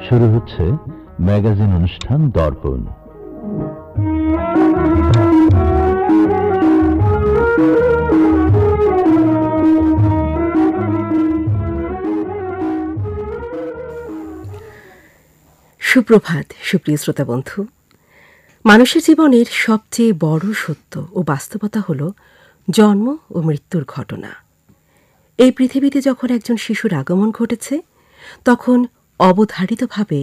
শুরু হচ্ছে ম্যাগাজিন অনুষ্ঠান দর্পণ। সুপ্রভাত সুপ্রিয় শ্রোতা বন্ধু। মানুষের জীবনের সবচেয়ে বড় সত্য ও বাস্তবতা হল জন্ম ও মৃত্যুর ঘটনা। এই পৃথিবীতে যখন একজন শিশুর আগমন ঘটেছে, তখন অবধারিতভাবে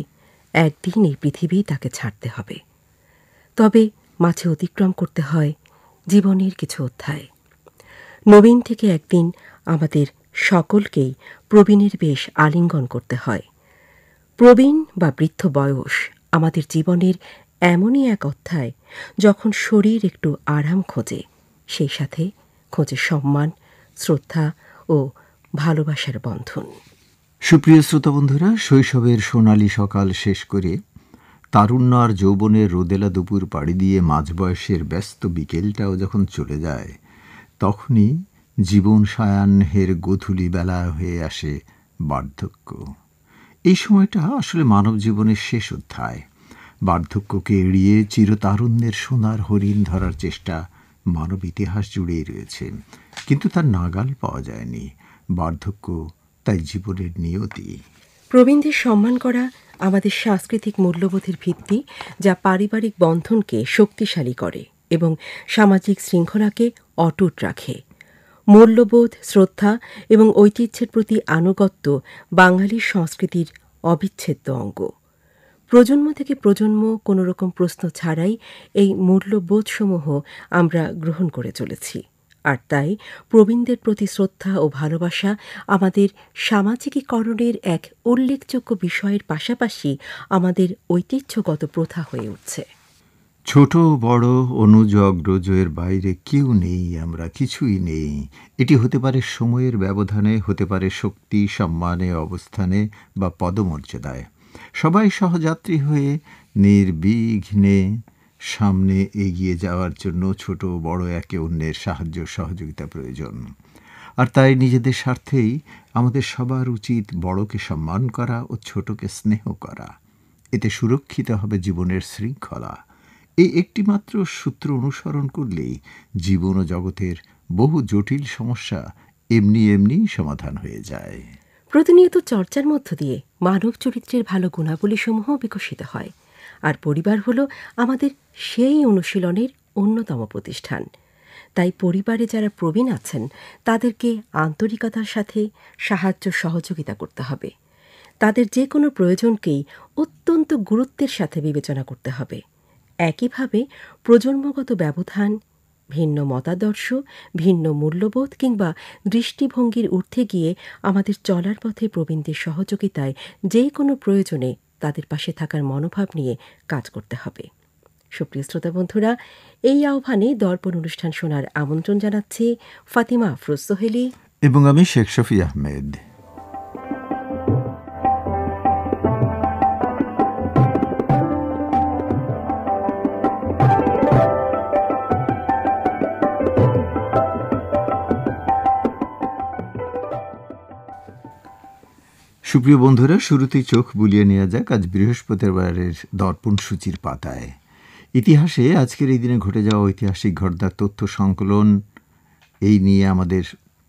একদিন এই পৃথিবী তাকে ছাড়তে হবে। তবে মাঝে অতিক্রম করতে হয় জীবনের কিছু অধ্যায়। নবীন থেকে একদিন আমাদের সকলকেই প্রবীণের বেশ আলিঙ্গন করতে হয়। প্রবীণ বা বৃদ্ধ বয়স আমাদের জীবনের এমনই এক অধ্যায় যখন শরীর একটু আরাম খোঁজে, সেই সাথে খোঁজে সম্মান, শ্রদ্ধা ও ভালোবাসার বন্ধন। সুপ্রিয় শ্রোতা বন্ধুরা, শৈশবের সোনালী সকাল শেষ করে তারুণ্য আর যৌবনের রোদেলা দুপুর পাড়ি দিয়ে মাঝবয়সের ব্যস্ত বিকেলটাও যখন চলে যায়, তখনই জীবন সায়াহ্নের গোধূলি বেলা হয়ে আসে বার্ধক্য। এই সময়টা আসলে মানব জীবনের শেষ অধ্যায়। বার্ধক্যকে এড়িয়ে চিরতারুণ্যের সোনার হরিণ ধরার চেষ্টা মানব ইতিহাস জুড়েই রয়েছে, কিন্তু তার নাগাল পাওয়া যায়নি। বার্ধক্য তাই জীবনের নিয়তি। প্রবীণদের সম্মান করা আমাদের সাংস্কৃতিক মূল্যবোধের ভিত্তি, যা পারিবারিক বন্ধনকে শক্তিশালী করে এবং সামাজিক শৃঙ্খলাকে অটুট রাখে। মূল্যবোধ, শ্রদ্ধা এবং ঐতিহ্যের প্রতি আনুগত্য বাঙালির সংস্কৃতির অবিচ্ছেদ্য অঙ্গ। প্রজন্ম থেকে প্রজন্ম কোনো রকম প্রশ্ন ছাড়াই এই মূল্যবোধসমূহ আমরা গ্রহণ করে চলেছি। আর তাই প্রবীণদের প্রতি শ্রদ্ধা ও ভালোবাসা আমাদের সামাজিকীকরণের এক উল্লেখযোগ্য বিষয়ের পাশাপাশি আমাদের ঐতিহ্যগত প্রথা হয়ে উঠছে। ছোট বড়, অনুজ অগ্রজ এর বাইরে কেউ নেই, আমরা কিছুই নেই। এটি হতে পারে সময়ের ব্যবধানে, হতে পারে শক্তি, সম্মানে, অবস্থানে বা পদমর্যাদায়। সবাই সহযাত্রী হয়ে নির্বিঘ্নে সামনে এগিয়ে যাওয়ার জন্য ছোট বড় একে অন্যের সাহায্য সহযোগিতা প্রয়োজন। আর তাই নিজেদের স্বার্থেই আমাদের সবার উচিত বড়কে সম্মান করা ও ছোটকে স্নেহ করা। এতে সুরক্ষিত হবে জীবনের শৃঙ্খলা। এই একটিমাত্র সূত্র অনুসরণ করলেই জীবন ও জগতের বহু জটিল সমস্যা এমনি এমনি সমাধান হয়ে যায়। প্রতিনিয়ত চর্চার মধ্য দিয়ে মানব চরিত্রের ভালো গুণাবলীসমূহ বিকশিত হয়, আর পরিবার হল আমাদের সেই অনুশীলনের অন্যতম প্রতিষ্ঠান। তাই পরিবারে যারা প্রবীণ আছেন, তাদেরকে আন্তরিকতার সাথে সাহায্য সহযোগিতা করতে হবে। তাদের যে কোনো প্রয়োজনকেই অত্যন্ত গুরুত্বের সাথে বিবেচনা করতে হবে। একইভাবে প্রজন্মগত ব্যবধান, ভিন্ন মতাদর্শ, ভিন্ন মূল্যবোধ কিংবা দৃষ্টিভঙ্গির ঊর্ধ্বে গিয়ে আমাদের চলার পথে প্রবীণদের সহযোগিতায় যে কোনো প্রয়োজনে তাদের পাশে থাকার মনোভাব নিয়ে কাজ করতে হবে। সুপ্রিয় শ্রোতা বন্ধুরা, এই আহ্বানে দর্পণ অনুষ্ঠান শোনার আমন্ত্রণ জানাচ্ছি ফাতিমা আফরোজ সোহেলি এবং আমি শেখ শফি আহমেদ। সুপ্রিয় বন্ধুরা, শুরুতেই চোখ বুলিয়ে নেওয়া যাক আজ বৃহস্পতিবারের দর্পণ সূচির পাতায়। ইতিহাসে আজকের এই দিনে ঘটে যাওয়া ঐতিহাসিক ঘটনার তথ্য সংকলন, এই নিয়ে আমাদের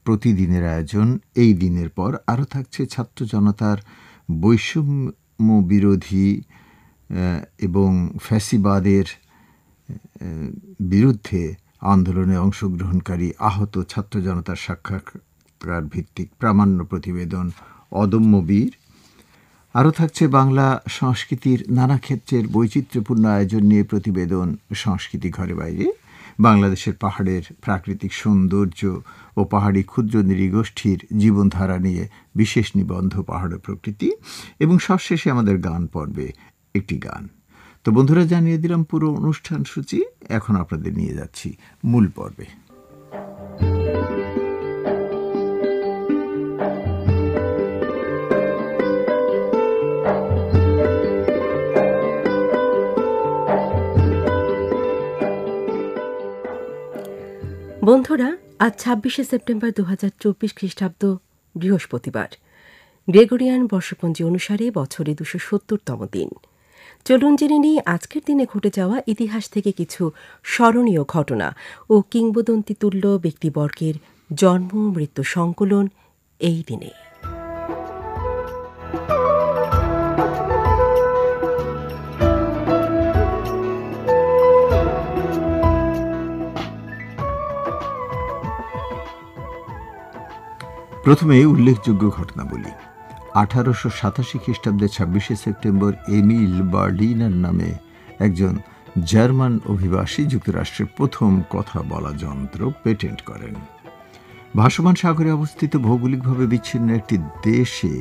প্রতিদিনের আয়োজন। এই দিনের পর আরও থাকছে ছাত্র জনতার বৈষম্য বিরোধী এবং ফ্যাসিবাদের বিরুদ্ধে আন্দোলনে অংশগ্রহণকারী আহত ছাত্র জনতার সাক্ষাৎকার ভিত্তিক প্রামাণ্য প্রতিবেদন অদম্য বীর। আরও থাকছে বাংলা সংস্কৃতির নানা ক্ষেত্রের বৈচিত্র্যপূর্ণ আয়োজন নিয়ে প্রতিবেদন সংস্কৃতি ঘরে বাইরে, বাংলাদেশের পাহাড়ের প্রাকৃতিক সৌন্দর্য ও পাহাড়ি ক্ষুদ্র নৃগোষ্ঠীর জীবনধারা নিয়ে বিশেষ নিবন্ধ পাহাড় প্রকৃতি, এবং সবশেষে আমাদের গান পর্বে একটি গান। তো বন্ধুরা, জানিয়ে দিলাম পুরো অনুষ্ঠান সূচি। এখন আপনাদের নিয়ে যাচ্ছি মূল পর্বে। বন্ধুরা, আজ 26শে সেপ্টেম্বর 2024 খ্রিস্টাব্দ, বৃহস্পতিবার। গ্রেগরিয়ান বর্ষপঞ্জি অনুসারে বছরে 270তম দিন। চলুন জেনে নিই আজকের দিনে ঘটে যাওয়া ইতিহাস থেকে কিছু স্মরণীয় ঘটনা ও কিংবদন্তিতুল্য ব্যক্তিবর্গের জন্ম মৃত্যু সংকলন এই দিনে। প্রথমে উল্লেখযোগ্য ঘটনা বলি। 1887 খ্রিস্টাব্দে 26শে সেপ্টেম্বর এমিল বার্লিনার নামে একজন জার্মান অভিবাসী যুক্তরাষ্ট্রের প্রথম কথা বলা যন্ত্র পেটেন্ট করেন। ভাসমান সাগরে অবস্থিত ভৌগোলিকভাবে বিচ্ছিন্ন একটি দেশে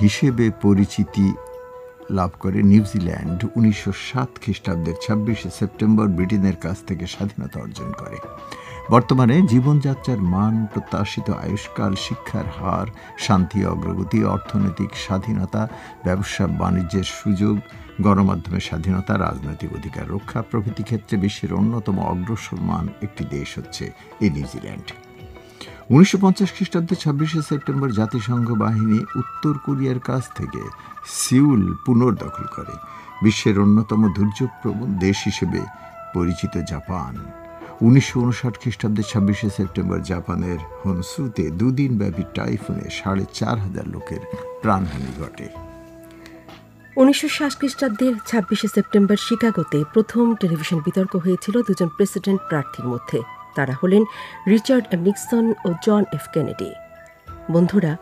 হিসেবে পরিচিতি লাভ করে নিউজিল্যান্ড 1907 খ্রিস্টাব্দের 26শে সেপ্টেম্বর ব্রিটেনের কাছ থেকে স্বাধীনতা অর্জন করে। বর্তমানে জীবনযাত্রার মান, প্রত্যাশিত আয়ুষ্কাল, শিক্ষার হার, শান্তি, অগ্রগতি, অর্থনৈতিক স্বাধীনতা, ব্যবসা বাণিজ্যের সুযোগ, গণমাধ্যমের স্বাধীনতা, রাজনৈতিক অধিকার রক্ষা প্রভৃতি ক্ষেত্রে বিশ্বের অন্যতম অগ্রসরমান একটি দেশ হচ্ছে এই নিউজিল্যান্ড। 1950 খ্রিস্টাব্দে 26শে সেপ্টেম্বর জাতিসংঘ বাহিনী উত্তর কোরিয়ার কাছ থেকে সিউল পুনর্দখল করে। বিশ্বের অন্যতম দুর্যোগপ্রবণ দেশ হিসেবে পরিচিত জাপান 1959 খ্রিস্টাব্দে 26শে সেপ্টেম্বর জাপানের হনসুতে দুদিনব্যাপী টাইফুনে 4,500 লোকের প্রাণহানি ঘটে। 1960 খ্রিস্টাব্দের 26শে সেপ্টেম্বর শিকাগোতে প্রথম টেলিভিশন বিতর্ক হয়েছিল দুজন প্রেসিডেন্ট প্রার্থীর মধ্যে। তারা হলেন রিচার্ড এম নিক্সন ও জন এফ কেনেডি। বন্ধুরা,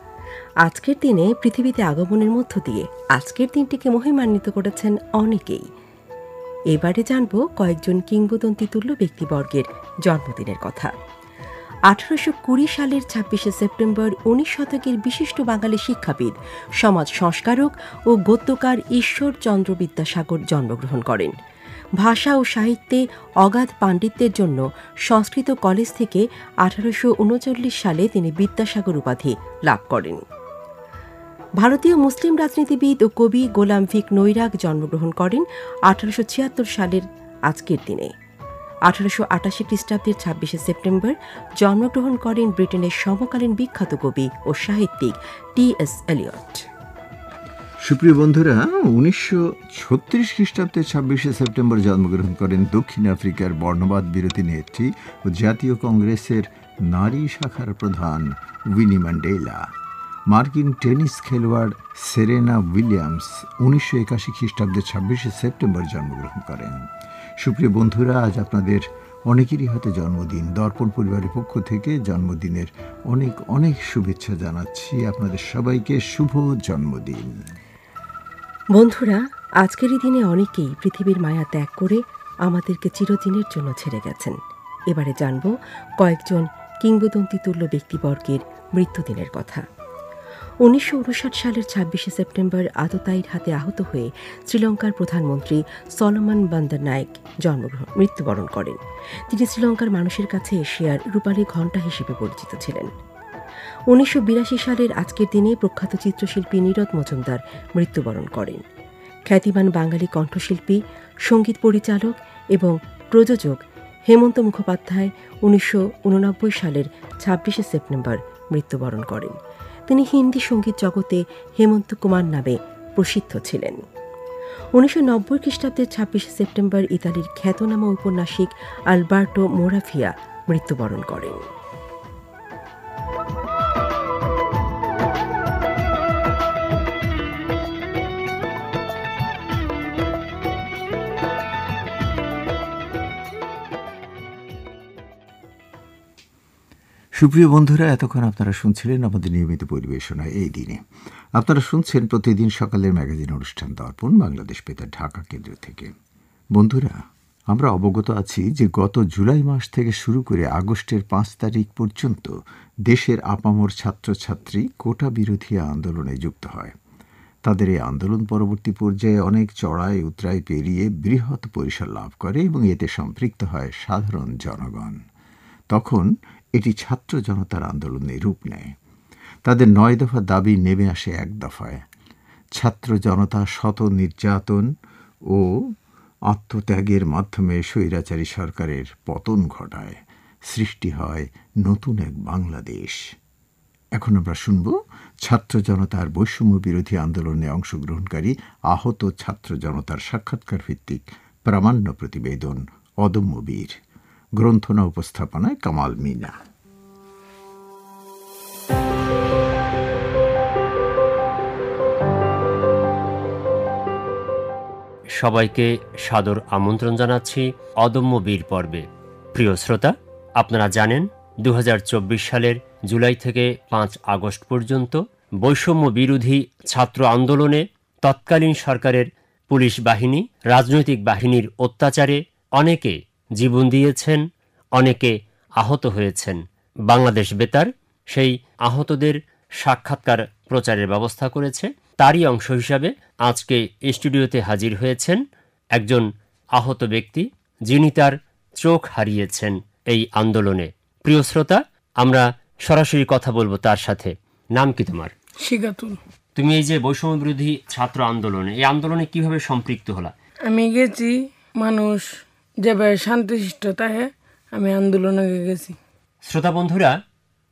আজকের দিনে পৃথিবীতে আগমনের মধ্য দিয়ে আজকের দিনটিকে মহিমান্বিত করেছেন অনেকেই। এবারে জানব কয়েকজন কিংবদন্তিতুল্য ব্যক্তিবর্গের জন্মদিনের কথা। 1820 সালের 26শে সেপ্টেম্বর 19 শতকের বিশিষ্ট বাঙালি শিক্ষাবিদ, সমাজ সংস্কারক ও গদ্যকার ঈশ্বরচন্দ্র বিদ্যাসাগর জন্মগ্রহণ করেন। ভাষা ও সাহিত্যে অগাধ পাণ্ডিত্যের জন্য সংস্কৃত কলেজ থেকে 1839 সালে তিনি বিদ্যাসাগর উপাধি লাভ করেন। ভারতীয় মুসলিম রাজনীতিবিদ ও কবি গোলাম ভিক নৈরাগ জন্মগ্রহণ করেন 1876 সালের আজকের দিনে। 1888 খ্রিস্টাব্দের 26শে সেপ্টেম্বর জন্মগ্রহণ করেন ব্রিটেনের সমকালীন বিখ্যাত কবি ও সাহিত্যিক টি.এস. এলিয়ট। সুপ্রিয় বন্ধুরা, 1936 খ্রিস্টাব্দে 26শে সেপ্টেম্বর জন্মগ্রহণ করেন দক্ষিণ আফ্রিকার বর্ণবাদ বিরোধী নেত্রী ও জাতীয় কংগ্রেসের নারী শাখার প্রধান উইনি ম্যান্ডেলা। মার্কিন টেনিস খেলোয়াড় সেরেনা উইলিয়ামস 1981 খ্রিস্টাব্দে 26শে সেপ্টেম্বর জন্মগ্রহণ করেন। সুপ্রিয় বন্ধুরা, আজ আপনাদের অনেকেরই হয়তো জন্মদিন। দর্পণ পরিবারের পক্ষ থেকে জন্মদিনের অনেক অনেক শুভেচ্ছা জানাচ্ছি আপনাদের সবাইকে। শুভ জন্মদিন। বন্ধুরা, আজকের এই দিনে অনেকেই পৃথিবীর মায়া ত্যাগ করে আমাদেরকে চিরদিনের জন্য ছেড়ে গেছেন। এবারে জানব কয়েকজন কিংবদন্তিতুল্য ব্যক্তিবর্গের মৃত্যুদিনের কথা। 1959 সালের 26শে সেপ্টেম্বর আততায়ীর হাতে আহত হয়ে শ্রীলঙ্কার প্রধানমন্ত্রী সলোমন বান্দারনায়েক মৃত্যুবরণ করেন। তিনি শ্রীলঙ্কার মানুষের কাছে এশিয়ার রূপালী ঘণ্টা হিসেবে পরিচিত ছিলেন। 1982 সালের আজকের দিনে প্রখ্যাত চিত্রশিল্পী নীরদ মজুমদার মৃত্যুবরণ করেন। খ্যাতিমান বাঙালি কণ্ঠশিল্পী, সঙ্গীত পরিচালক এবং প্রযোজক হেমন্ত মুখোপাধ্যায় 1989 সালের 26শে সেপ্টেম্বর মৃত্যুবরণ করেন। তিনি হিন্দি সঙ্গীত জগতে হেমন্ত কুমার নামে প্রসিদ্ধ ছিলেন। 1990 খ্রিস্টাব্দের 26শে সেপ্টেম্বর ইতালির খ্যাতনামা ঔপন্যাসিক আলবার্টো মোরাভিয়া মৃত্যুবরণ করেন। সুপ্রিয় বন্ধুরা, এতক্ষণ আপনারা শুনছিলেন আমাদের নিয়মিত পরিবেশনা এই দিনে। আপনারা শুনছেন প্রতিদিন সকালের ম্যাগাজিন অনুষ্ঠান দর্পণ, বাংলাদেশ বেতার ঢাকা কেন্দ্র থেকে। বন্ধুরা, আমরা অবগত আছি যে গত জুলাই মাস থেকে শুরু করে আগস্টের 5 তারিখ পর্যন্ত দেশের আপামর ছাত্রছাত্রী কোটা বিরোধী আন্দোলনে যুক্ত হয়। তাদের এই আন্দোলন পরবর্তী পর্যায়ে অনেক চড়াই উতরাই পেরিয়ে বৃহৎ পরিসর লাভ করে এবং এতে সম্পৃক্ত হয় সাধারণ জনগণ। তখন এটি ছাত্র জনতার আন্দোলনে রূপ নেয়। তাদের 9 দফা দাবি নেমে আসে 1 দফায়। ছাত্র জনতা শত নির্যাতন ও আত্মত্যাগের মাধ্যমে স্বৈরাচারী সরকারের পতন ঘটায়। সৃষ্টি হয় নতুন এক বাংলাদেশ। এখন আমরা শুনব ছাত্র জনতার বৈষম্য বিরোধী আন্দোলনে অংশগ্রহণকারী আহত ছাত্র জনতার সাক্ষাৎকার ভিত্তিক প্রামাণ্য প্রতিবেদন অদম্য বীর। গ্রন্থনা উপস্থাপনায় কামাল মিনা। সবাইকে সাদর আমন্ত্রণ জানাচ্ছি অদম্য বীর পর্বে। প্রিয় শ্রোতা, আপনারা জানেন 2024 সালের জুলাই থেকে 5 আগস্ট পর্যন্ত বৈষম্য বিরোধী ছাত্র আন্দোলনে তৎকালীন সরকারের পুলিশ বাহিনী, রাজনৈতিক বাহিনীর অত্যাচারে অনেকে জীবন দিয়েছেন, অনেকে আহত হয়েছেন। বাংলাদেশ বেতার সেই আহতদের সাক্ষাৎকার প্রচারের ব্যবস্থা করেছে। তারই অংশ হিসাবে আজকে স্টুডিওতে হাজির হয়েছেন একজন আহত ব্যক্তি, যিনি তার চোখ হারিয়েছেন এই আন্দোলনে। প্রিয় শ্রোতা, আমরা সরাসরি কথা বলবো তার সাথে। নাম কি তোমার? শিকাতুল। তুমি এই যে বৈষম্য বিরোধী ছাত্র আন্দোলনে, এই আন্দোলনে কিভাবে সম্পৃক্ত হলা? আমি গেছি, মানুষ যেভাবে শান্তিশিষ্টতায় আমি আন্দোলনে গেছি। শ্রোতা বন্ধুরা,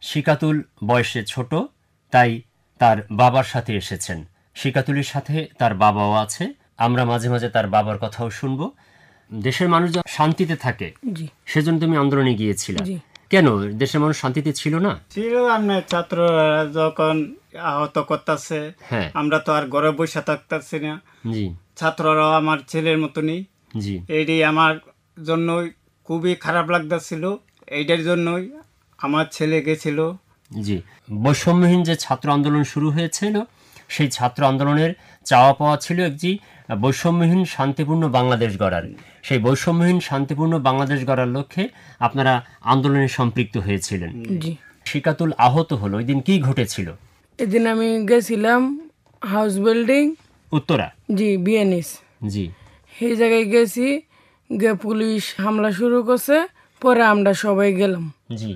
শিকাতুল বয়সে ছোট, তাই তার বাবার সাথে এসেছেন। শিকাতুলের সাথে তার বাবাও আছে। আমরা মাঝে মাঝে তার বাবার কথাও শুনবো। দেশের মানুষ যা শান্তিতে থাকে, জি, সেজন্য তুমি আন্দোলনে গিয়েছিলে। জি। কেন দেশের মানুষ শান্তিতে ছিল না? ছিল। আমরা ছাত্ররা যখন আহত করতেছে, হ্যাঁ, আমরা তো আর ঘরে বসে থাকতেছি না। জি ছাত্ররাও আমার ছেলের মতনই। জি এইটি আমার জন্যই খুবই খারাপ লাগতেছিল। এইটার জন্যই আমার ছেলে গেছিল। জি বৈষম্যহীন যে ছাত্র আন্দোলন শুরু হয়েছিল, সেই ছাত্র আন্দোলনের চাওয়া পাওয়া ছিল একটি বৈষম্যহীন শান্তিপূর্ণ বাংলাদেশ গড়ার। সেই বৈষম্যহীন শান্তিপূর্ণ বাংলাদেশ গড়ার লক্ষ্যে আপনারা আন্দোলনে সম্পৃক্ত হয়েছিলেন। জি। শিকাতুল আহত হলো, ওই দিন কি ঘটেছিল? এদিন আমি গেছিলাম হাউস বিল্ডিং, উত্তরা। জি, বিএনএস। জি সেই জায়গায় গেছি, গিয়ে পুলিশ হামলা শুরু করছে। পরে আমরা সবাই গেলাম। জি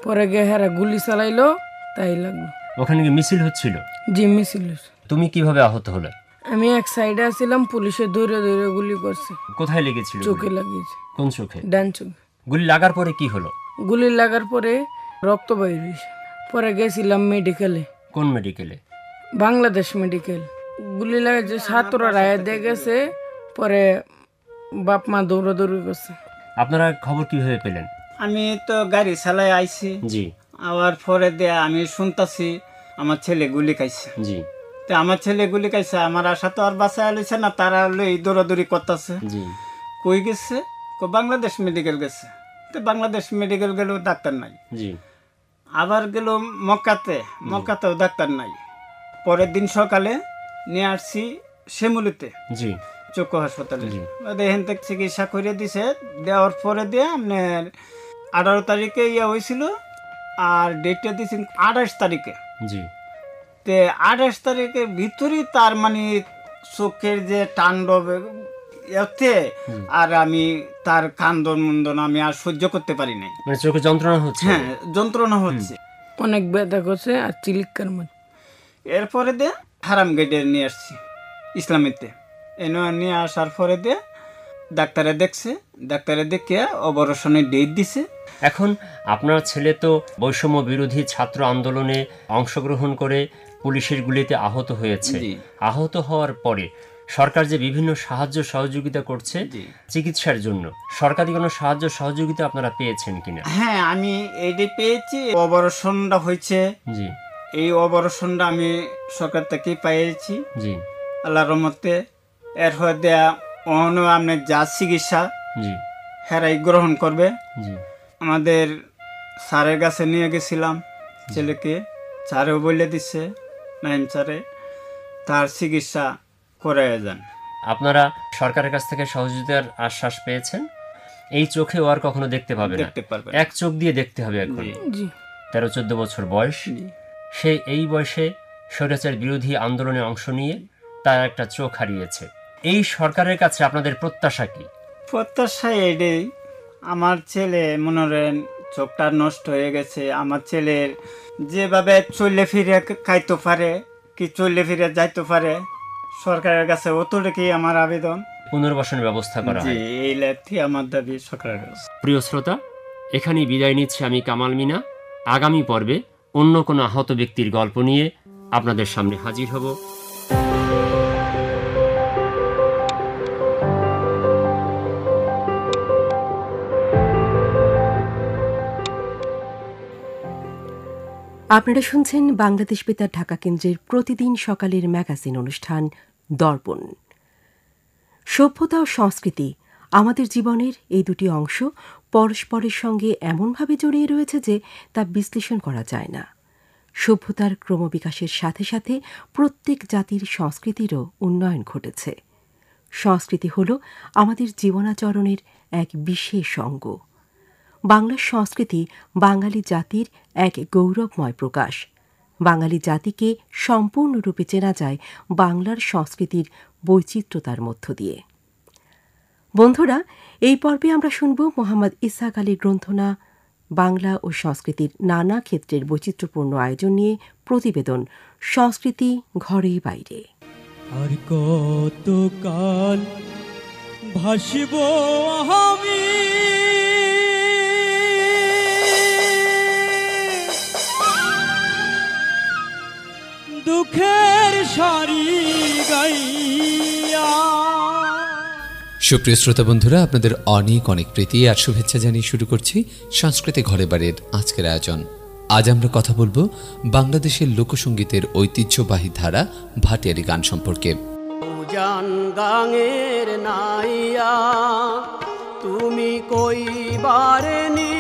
পরে গিয়ে হেরা গুলি চালাইলো, তাই লাগলো। ওখানে কি মিছিল হচ্ছিল? জি, মিছিল। তুমি কিভাবে আহত হলে? আমি এক সাইডে আছিলাম, পুলিশে ধরে ধরে গুলি করছে। কোথায় লেগেছিল? চোখে লাগিয়েছে। কোন চোখে? ডান চোখে। গুলি লাগার পরে কি হলো? গুলি লাগার পরে রক্ত বাইর হয়েছে। পরে গেছিলাম মেডিকেলে। কোন মেডিকেলে? বাংলাদেশ মেডিকেল। গুলি লাগাচ্ছে, ছাত্ররা রায় দিয়ে গেছে। পরে বাপ মা দৌড়াদৌড়ি করছে। আপনারা খবর কিভাবে পেলেন? আমি তো গাড়ি চালাই আইছি। জি আবার পরে দিয়ে আমি শুনতাছি আমার ছেলে গুলি খাইছে। জি তো আমার ছেলে গুলি খাইছে, আমার আশা তো আর বাসায় আলিছে না। তারা হলো এই দৌড়াদৌড়ি করতেছে। জি কই গেছে? বাংলাদেশ মেডিকেল গেছে। তো বাংলাদেশ মেডিকেল গেলেও ডাক্তার নাই। জি আবার গেল মক্কাতেও ডাক্তার নাই। পরের দিন সকালে নিয়ে আসছি শ্যামলীতে, জি চক্ষু হাসপাতালে। জি। এখান থেকে চিকিৎসা করে দিছে। দেওয়ার পরে দিয়ে আপনার 18 তারিখে হয়েছিল, আর ডেটটা দিয়েছেন 28 তারিখে। জি তে 28 তারিখের ভিতরেই তার মানে চোখের যে তাণ্ডব এতে, আর আমি তার কান্দন মুন্দন আমি আর সহ্য করতে পারি নাই। মানে চোখে যন্ত্রণা হচ্ছে? হ্যাঁ, যন্ত্রণা হচ্ছে। অনেক ব্যথা করছে আর চিলিকার মধ্যে। এরপরে দিয়ে হারাম গেটে নিয়ে আসছি ইসলামীতে। এনে নিয়ে আসার পরে দিয়ে ডাক্তারে দেখছে। ডাক্তারে দেখে অপারেশনের ডেট দিছে। এখন আপনার ছেলে তো বৈষম্য বিরোধী ছাত্র আন্দোলনে অংশগ্রহণ করে পুলিশের গুলিতে আহত হয়েছে। জি। আহত হওয়ার পরে সরকার যে বিভিন্ন সাহায্য সহযোগিতা করছে জি। চিকিৎসার জন্য, সরকারি কোনো সাহায্য সহযোগিতা আপনারা পেয়েছেন কিনা? হ্যাঁ, আমি এইটি পেয়েছি। অপারেশনটা হয়েছে, জি এই অপারেশনটা আমি সরকার থেকেই পেয়েছি জি আল্লাহর রহমতে। এরপর দেয়া অন্য আপনার যা চিকিৎসা জি হেরাই গ্রহণ করবে। জি আমাদের স্যারের কাছে নিয়ে গেছিলাম ছেলেকে। স্যারেও বলে দিচ্ছে, নাইম স্যারে, তার চিকিৎসা করে যান। আপনারা সরকারের কাছ থেকে সহযোগিতার আশ্বাস পেয়েছেন? এই চোখে ও আর কখনো দেখতে পাবে না, দেখতে পারবে। এক চোখ দিয়ে দেখতে হবে এখন। জি। জি। 13-14 বছর বয়স। জি। সে এই বয়সে স্বৈরাচার বিরোধী আন্দোলনে অংশ নিয়ে তার একটা চোখ হারিয়েছে। এই সরকারের কাছে আপনাদের প্রত্যাশা কি? প্রত্যাশা এটাই, আমার ছেলে মনে করেন চোখটা নষ্ট হয়ে গেছে। আমার ছেলের যেভাবে চলে ফিরে খাইতে পারে, কি চলে ফিরে যাইতে পারে, সরকারের কাছে অতটুকুই আমার আবেদন। পুনর্বাসনের ব্যবস্থা করা জি, হয়। এই লাথি আমার দাবি সরকারের কাছে। প্রিয় শ্রোতা, এখানেই বিদায় নিচ্ছি আমি কামাল মিনা। আগামী পর্বে অন্য কোনো আহত ব্যক্তির গল্প নিয়ে আপনাদের সামনে হাজির হব। আপনারা শুনছেন বাংলাদেশ বেতার ঢাকা কেন্দ্রের প্রতিদিন সকালের ম্যাগাজিন অনুষ্ঠান দর্পণ। সভ্যতা ও সংস্কৃতি আমাদের জীবনের এই দুটি অংশ পরস্পরের সঙ্গে এমনভাবে জড়িয়ে রয়েছে যে তা বিশ্লেষণ করা যায় না। সভ্যতার ক্রমবিকাশের সাথে সাথে প্রত্যেক জাতির সংস্কৃতিরও উন্নয়ন ঘটেছে। সংস্কৃতি হল আমাদের জীবনাচরণের এক বিশেষ অঙ্গ। বাংলার সংস্কৃতি বাঙালি জাতির এক গৌরবময় প্রকাশ। বাঙালি জাতিকে সম্পূর্ণরূপে চেনা যায় বাংলার সংস্কৃতির বৈচিত্র্যতার মধ্য দিয়ে। বন্ধুরা, এই পর্বে আমরা শুনব মোহাম্মদ ইসহাক আলীর গ্রন্থনা বাংলা ও সংস্কৃতির নানা ক্ষেত্রের বৈচিত্র্যপূর্ণ আয়োজন নিয়ে প্রতিবেদন সংস্কৃতি ঘরে বাইরে। আর কতকাল ভাসিব আমি দুঃখের সারি গাইয়া। সুপ্রিয় শ্রোতা বন্ধুরা, আপনাদের অনেক অনেক প্রীতি আর শুভেচ্ছা জানিয়ে শুরু করছি সংস্কৃতি ঘরে বাড়ির আজকের আয়োজন। আজ আমরা কথা বলবো বাংলাদেশের লোকসঙ্গীতের ঐতিহ্যবাহী ধারা ভাটিয়ালি গান সম্পর্কে। গাঙের নাইয়া তুমি কইবারে নি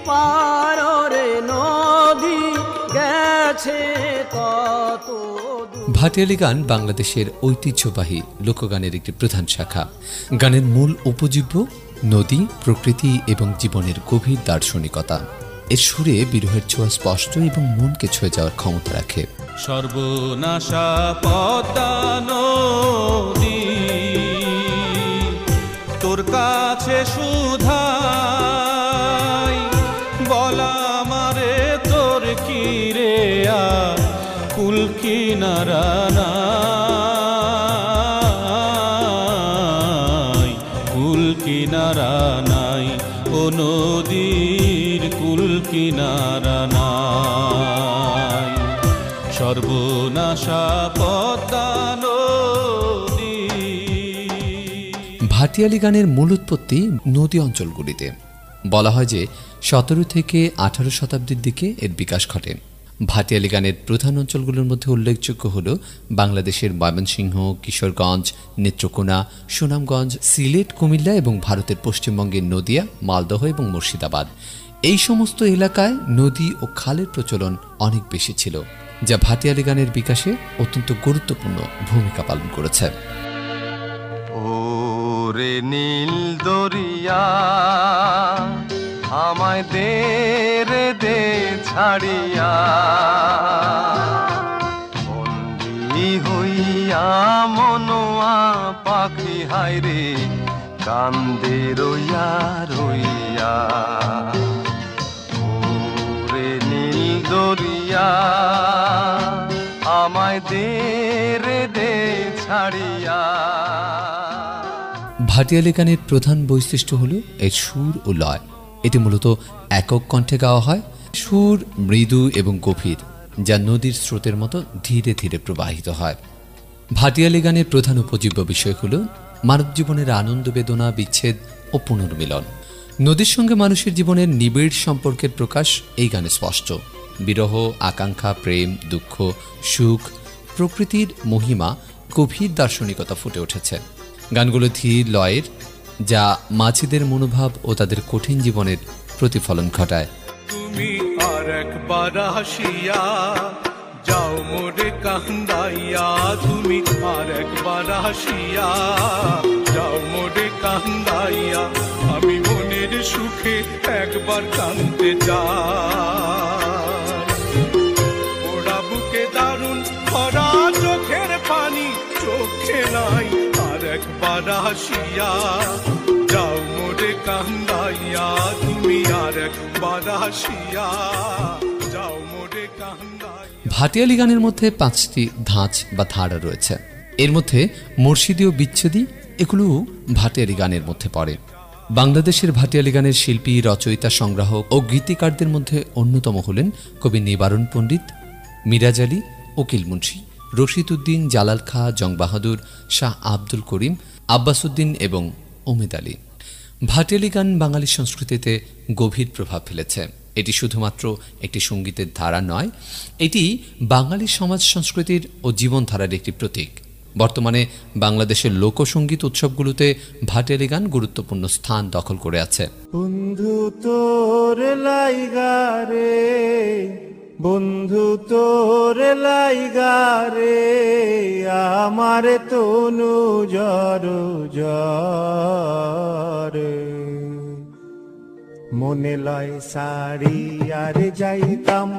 পারে নদী গেছে কত। ভাটিয়ালি গান বাংলাদেশের ঐতিহ্যবাহী লোকগানের একটি প্রধান শাখা। গানের মূল উপজীব্য নদী, প্রকৃতি এবং জীবনের গভীর দার্শনিকতা। এর সুরে বিরহের ছোঁয়া স্পষ্ট এবং মনকে ছুঁয়ে যাওয়ার ক্ষমতা রাখে। সর্বনাশা পদ্মা নদী তোর কাছে সুধাই বলা মারে তোর কিরে কুল কিনারা নাই, কুল কিনারা নাই, ও নদীর কুল কিনারা নাই। সর্বনাশা পদ্মা নদী। ভাটিয়ালি গানের মূল উৎপত্তি নদী অঞ্চলগুলিতে। বলা হয় যে 17 থেকে 18 শতাব্দীর দিকে এর বিকাশ ঘটে। ভাটিয়ালি গানের প্রধান অঞ্চলগুলোর মধ্যে উল্লেখযোগ্য হল বাংলাদেশের ময়মনসিংহ, কিশোরগঞ্জ, নেত্রকোনা, সুনামগঞ্জ, সিলেট, কুমিল্লা এবং ভারতের পশ্চিমবঙ্গের নদিয়া, মালদহ এবং মুর্শিদাবাদ। এই সমস্ত এলাকায় নদী ও খালের প্রচলন অনেক বেশি ছিল, যা ভাটিয়ালি গানের বিকাশে অত্যন্ত গুরুত্বপূর্ণ ভূমিকা পালন করেছে। ওরে নীল দরিয়া আমায় দে রে দে ছাড়িয়া, বন্দী হইয়া মনোয়া পাখি হায়রে কান্দে রইয়া রইয়া। ওরে নীল দরিয়া আমায় দে রে দে ছাড়িয়া। ভাটিয়ালি গানের প্রধান বৈশিষ্ট্য হল এর সুর ও লয়। এটি মূলত একক কণ্ঠে গাওয়া হয়। সুর মৃদু এবং গভীর, যা নদীর স্রোতের মতো ধীরে ধীরে প্রবাহিত হয়। ভাটিয়ালি গানের প্রধান উপজীব্য বিষয় হল মানব জীবনের আনন্দ, বেদনা, বিচ্ছেদ ও পুনর্মিলন। নদীর সঙ্গে মানুষের জীবনের নিবিড় সম্পর্কের প্রকাশ এই গানে স্পষ্ট। বিরহ, আকাঙ্ক্ষা, প্রেম, দুঃখ, সুখ, প্রকৃতির মহিমা, গভীর দার্শনিকতা ফুটে উঠেছে। গানগুলো ধীর লয়ের, যা মাঝিদের মনোভাব ও তাদের কঠিন জীবনের প্রতিফলন ঘটায়। তুমি আর একবার হাসিয়া যাও মোরে কান্দাইয়া, তুমি আর একবার হাসিয়া যাও মোরে কান্দাইয়া, আমি মনের সুখে একবার কান্দতে যাই। ওরা বুকে দারুণ ভরা চোখের পানি চোখে নাই, আর একবার হাসিয়া যাও মোরে কান্দাইয়া, তুমি আর একবার হাসিয়া যাও মোরে কান্দাইয়া। ভাটিয়ালি গানের মধ্যে 5টি ধাঁচ বা ধারা রয়েছে। এর মধ্যে মুর্শিদি ও বিচ্ছেদি, এগুলো ভাটিয়ালি গানের মধ্যে পড়ে। বাংলাদেশের ভাটিয়ালি গানের শিল্পী, রচয়িতা, সংগ্রাহক ও গীতিকারদের মধ্যে অন্যতম হলেন কবি নিবারণ পণ্ডিত, মিরাজ আলী, উকিল মুন্সি, রশিদ উদ্দিন, জালাল খাঁ, জং বাহাদুর, শাহ আব্দুল করিম, আব্বাস উদ্দিন এবং ওমেদ আলী। ভাটিয়ালি গান বাঙালি সংস্কৃতিতে গভীর প্রভাব ফেলেছে। এটি শুধুমাত্র একটি সঙ্গীতের ধারা নয়, এটি বাঙালি সমাজ সংস্কৃতির ও জীবনধারার একটি প্রতীক। বর্তমানে বাংলাদেশের লোকসঙ্গীত উৎসবগুলোতে ভাটিয়ালি গান গুরুত্বপূর্ণ স্থান দখল করে আছে। বন্ধু তোর লাইগারে, বন্ধু তোর লাইগারে, আমার তনু জর জরে, মনে লয় সারি আর যাইতাম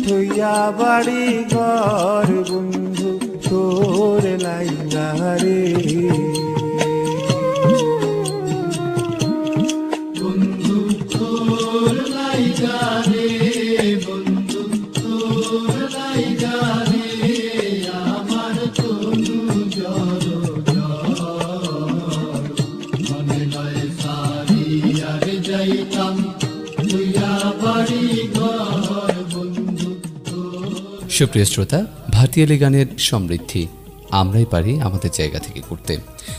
থইয়া বাড়ি ঘর, বন্ধু তোর লাইগারে। বন্ধু তোর লাইগারে, বন্ধু তোর লাইগারে, আমার তনু জর জর, মনে লয় সারি আর যাইতাম থইয়া বাড়ি ঘর, বন্ধু। সুপ্রিয় শ্রোতা, ভাটিয়ালি গানের সমৃদ্ধি আমরাই পারি আমাদের জায়গা থেকে করতে।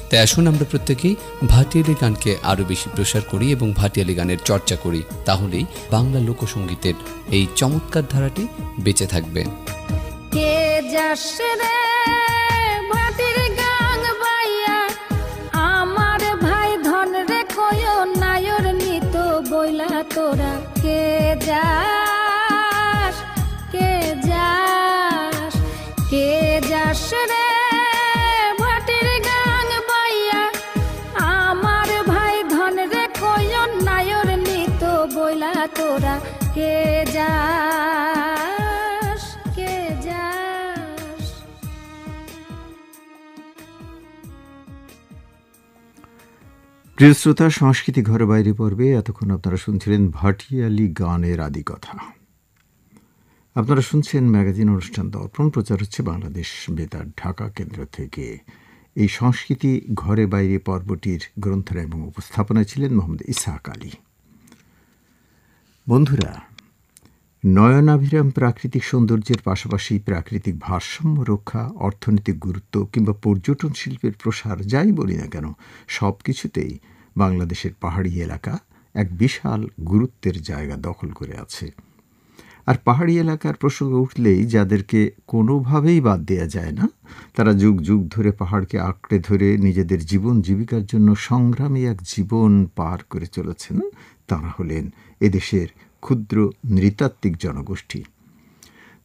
তাই আসুন আমরা প্রত্যেকেই ভাটিয়ালি গানকে আরো বেশি প্রসার করি এবং ভাটিয়ালি গানের চর্চা করি, তাহলেই বাংলা লোকসঙ্গীতের এই চমৎকার ধারাটি বেঁচে থাকবে। কে যাস রে ভাটির গান বাইয়া, আমার ভাই ধন রে কয় নায়র নিত বইলা তোরা, কে যাস, কে যাস, কে যাস রে ভাটির গান বাইয়া, আমার ভাই ধন রে কয় নায়র নিত বইলা তোরা, কে যাস, কে যাস। প্রিয় শ্রোতা, সংস্কৃতি ঘরে বাইরে পর্বে এতক্ষণ আপনারা শুনছিলেন ভাটিয়ালি গানের আদি কথা। আপনারা শুনছেন ম্যাগাজিন অনুষ্ঠান দর্পণ, প্রচার হচ্ছে বাংলাদেশ বেতার ঢাকা কেন্দ্র থেকে। এই সংস্কৃতি ঘরে বাইরে পর্বটির গ্রন্থনা এবং উপস্থাপনায় ছিলেন মোহাম্মদ ইসহাক আলী। বন্ধুরা, নয়নাভিরাম প্রাকৃতিক সৌন্দর্যের পাশাপাশি প্রাকৃতিক ভারসাম্য রক্ষা, অর্থনৈতিক গুরুত্ব কিংবা পর্যটন শিল্পের প্রসার, যাই বলি না কেন, সব কিছুতেই বাংলাদেশের পাহাড়ি এলাকা এক বিশাল গুরুত্বের জায়গা দখল করে আছে। আর পাহাড়ি এলাকার প্রসঙ্গ উঠলেই যাদেরকে কোনোভাবেই বাদ দেওয়া যায় না, তারা যুগ যুগ ধরে পাহাড়কে আঁকড়ে ধরে নিজেদের জীবন জীবিকার জন্য সংগ্রামী এক জীবন পার করে চলেছেন, তারা হলেন এদেশের ক্ষুদ্র নৃতাত্ত্বিক জনগোষ্ঠী।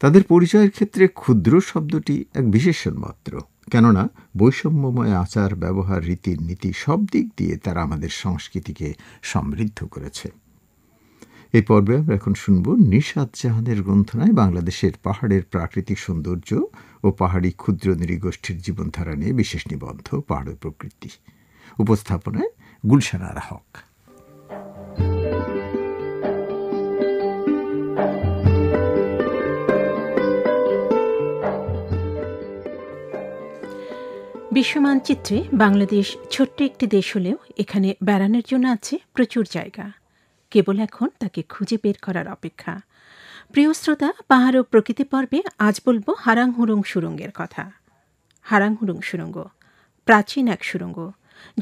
তাদের পরিচয়ের ক্ষেত্রে ক্ষুদ্র শব্দটি এক বিশেষণ মাত্র, কেননা বৈষম্যময় আচার ব্যবহার, রীতির নীতি সব দিক দিয়ে তারা আমাদের সংস্কৃতিকে সমৃদ্ধ করেছে। এই পর্বে আমরা এখন শুনব নিশাত জাহানের গ্রন্থনায় বাংলাদেশের পাহাড়ের প্রাকৃতিক সৌন্দর্য ও পাহাড়ি ক্ষুদ্র নৃগোষ্ঠীর জীবনধারা নিয়ে বিশেষ নিবন্ধ পাহাড়ের প্রকৃতি। উপস্থাপনায় গুলশান আরা হক। বিশ্বমানচিত্রে বাংলাদেশ ছোট্ট একটি দেশ হলেও এখানে বেড়ানোর জন্য আছে প্রচুর জায়গা, কেবল এখন তাকে খুঁজে বের করার অপেক্ষা। প্রিয় শ্রোতা, পাহাড় ও প্রকৃতি পর্বে আজ বলবো হারাংহুরং সুড়ঙ্গের কথা। হারাংহুরং সুড়ঙ্গ প্রাচীন এক সুড়ঙ্গ।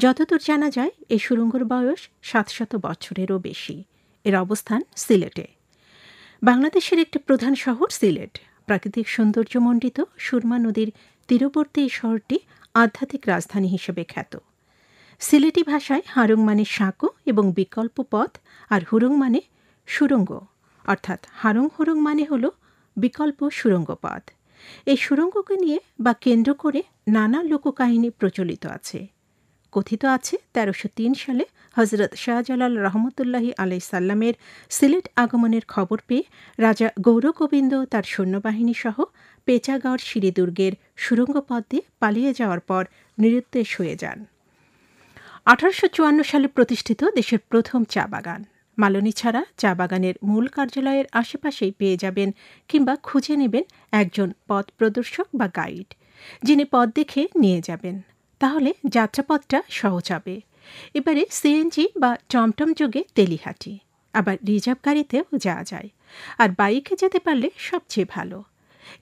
যতদূর জানা যায় এই সুড়ঙ্গের বয়স 700 বছরেরও বেশি। এর অবস্থান সিলেটে। বাংলাদেশের একটি প্রধান শহর সিলেট। প্রাকৃতিক সৌন্দর্যমণ্ডিত সুরমা নদীর তীরবর্তী এই শহরটি আধ্যাত্মিক রাজধানী হিসেবে খ্যাত। সিলেটি ভাষায় হারং মানে সাঁকো এবং বিকল্প পথ, আর হুরং মানে সুড়ঙ্গ, অর্থাৎ হারং হুরং মানে হল বিকল্প সুড়ঙ্গ পথ। এই সুড়ঙ্গকে নিয়ে বা কেন্দ্র করে নানা লোককাহিনী প্রচলিত আছে। কথিত আছে 1303 সালে হজরত শাহজালাল রহমতুল্লাহি আলাই সাল্লামের সিলেট আগমনের খবর পেয়ে রাজা গৌরগোবিন্দ তার সৈন্যবাহিনী সহ পেচাগড় সিঁড়ি দুর্গের সুড়ঙ্গ পথ দিয়ে পালিয়ে যাওয়ার পর নিরুদ্দেশ হয়ে যান। 1854 সালে প্রতিষ্ঠিত দেশের প্রথম চা বাগান। মালনী ছাড়া চা বাগানের মূল কার্যালয়ের আশেপাশেই পেয়ে যাবেন কিংবা খুঁজে নেবেন একজন পথ প্রদর্শক বা গাইড, যিনি পথ দেখে নিয়ে যাবেন। তাহলে যাত্রাপথটা সহজ হবে। এবারে সিএনজি বা টমটম যোগে তেলিহাটি, আবার রিজার্ভ গাড়িতেও যাওয়া যায়, আর বাইকে যেতে পারলে সবচেয়ে ভালো।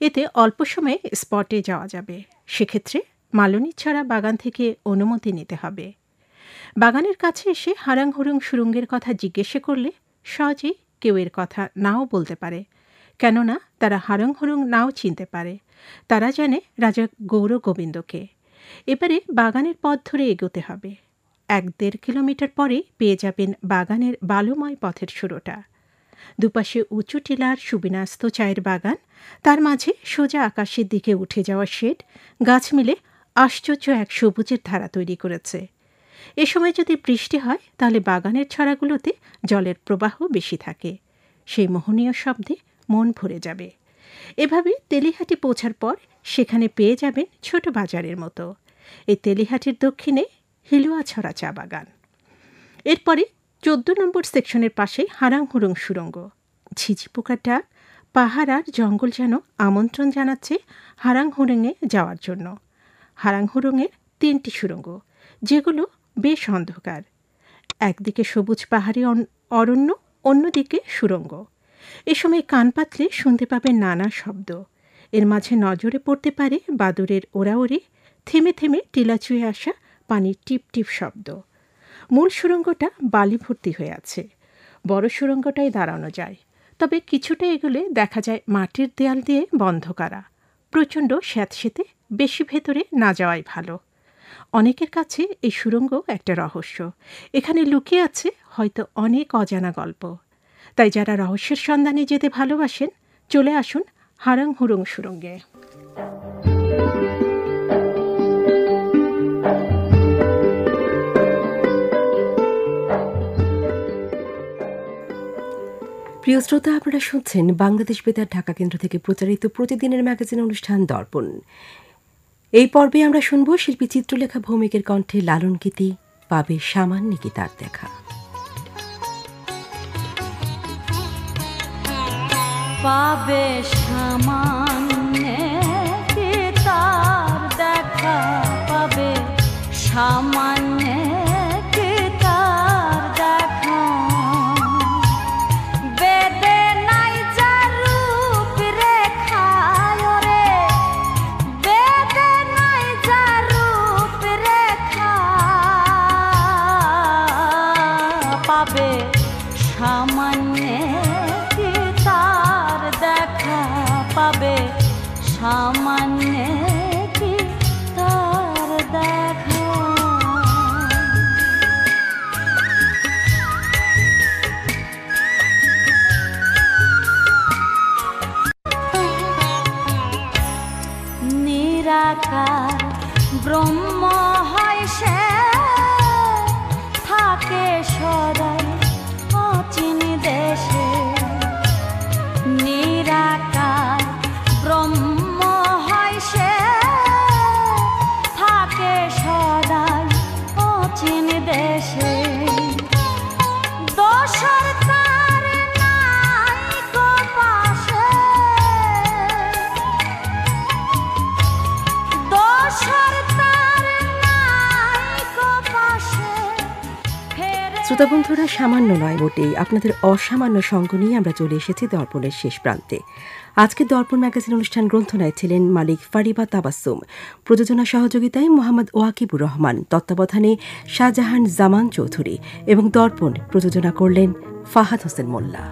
এতে অল্প সময়ে স্পটে যাওয়া যাবে। সেক্ষেত্রে মালনীছড়া বাগান থেকে অনুমতি নিতে হবে। বাগানের কাছে এসে হারাং হুরুং সুরঙ্গের কথা জিজ্ঞেস করলে সহজেই কেউ এর কথা নাও বলতে পারে, কেননা তারা হারাং হুরুং নাও চিনতে পারে। তারা জানে রাজা গৌর গোবিন্দকে। এবারে বাগানের পথ ধরে এগোতে হবে। 1-1.5 কিলোমিটার পরে পেয়ে যাবেন বাগানের বালুময় পথের শুরুটা। দুপাশে উঁচু টিলার সুবিন্যস্ত চায়ের বাগান, তার মাঝে সোজা আকাশের দিকে উঠে যাওয়া শেড, গাছ মিলে আশ্চর্য এক সবুজের ধারা তৈরি করেছে। এ সময় যদি বৃষ্টি হয় তাহলে বাগানের ছড়াগুলোতে জলের প্রবাহ বেশি থাকে। সেই মোহনীয় শব্দে মন ভরে যাবে। এভাবে তেলিহাটি পৌঁছার পর সেখানে পেয়ে যাবেন ছোট বাজারের মতো। এই তেলিহাটির দক্ষিণে হিলুয়াছড়া চা বাগান। এরপরে 14 নম্বর সেকশনের পাশে হারাং হুরুং সুরঙ্গ। ঝিঝি পোকার ডাক, পাহাড় আর জঙ্গল যেন আমন্ত্রণ জানাচ্ছে হারাং হুরুংয়ে যাওয়ার জন্য। হারাং হুরুংয়ের 3টি সুরঙ্গ, যেগুলো বেশ অন্ধকার। একদিকে সবুজ পাহাড়ি অরণ্য, অন্যদিকে সুরঙ্গ। এ সময় কান পাতলে শুনতে পাবে নানা শব্দ। এর মাঝে নজরে পড়তে পারে বাদুরের ওড়াওড়ি, থেমে থেমে টিলা চুয়ে আসা পানির টিপ টিপ শব্দ। মূল সুরঙ্গটা বালি ভর্তি হয়ে আছে। বড় সুরঙ্গটায় দাঁড়ানো যায়, তবে কিছুটা এগোলে দেখা যায় মাটির দেয়াল দিয়ে বন্ধ করা। প্রচণ্ড স্যাঁতসেঁতে, বেশি ভেতরে না যাওয়াই ভালো। অনেকের কাছে এই সুরঙ্গ একটা রহস্য। এখানে লুকিয়ে আছে হয়তো অনেক অজানা গল্প। তাই যারা রহস্যের সন্ধানে যেতে ভালোবাসেন, চলে আসুন হারাং হুরুং সুরঙ্গে। প্রিয় শ্রোতা, আপনারা শুনছেন বাংলাদেশ বেতার ঢাকা কেন্দ্র থেকে প্রচারিত প্রতিদিনের ম্যাগাজিন অনুষ্ঠান দর্পণ। এই পর্বে আমরা শুনব শিল্পী চিত্রলেখা ভৌমিকের কণ্ঠে লালন গীতি পাবে সামান্য কি তার দেখা। পাবে সামান্য কি তার দেখা, পাবে সামান্য কি তার দেখা, বেদে নাই যার রূপ রেখা রে, বেদে নাই যার রূপ রেখা, পাবে সামান্য কি তার দেখা, পাবে সামান্য কি তার দেখা। নিরাকার ব্রহ্ম হয় সে, থাকে সদাই অচিন দেশে। নিরাকার ব্রহ্ম হয় সে, থাকে সদাই অচিন দেশে। দোসর তার নাই গো পাশে, দোসর তার নাই গো পাশে। শ্রোতা বন্ধুরা, সামান্য নয় মোটেই, আপনাদের অসামান্য সঙ্গ নিয়ে আমরা চলে এসেছি দর্পণের শেষ প্রান্তে। আজকে দর্পণ ম্যাগাজিন অনুষ্ঠান গ্রন্থনায় ছিলেন মালিক ফারিবা তাবাসসুম, প্রযোজনা সহযোগিতায় মোহাম্মদ ওয়াকিবুর রহমান, তত্ত্বাবধানে শাহজাহান জামান চৌধুরী এবং দর্পণ প্রযোজনা করলেন ফাহাদ হোসেন মোল্লা।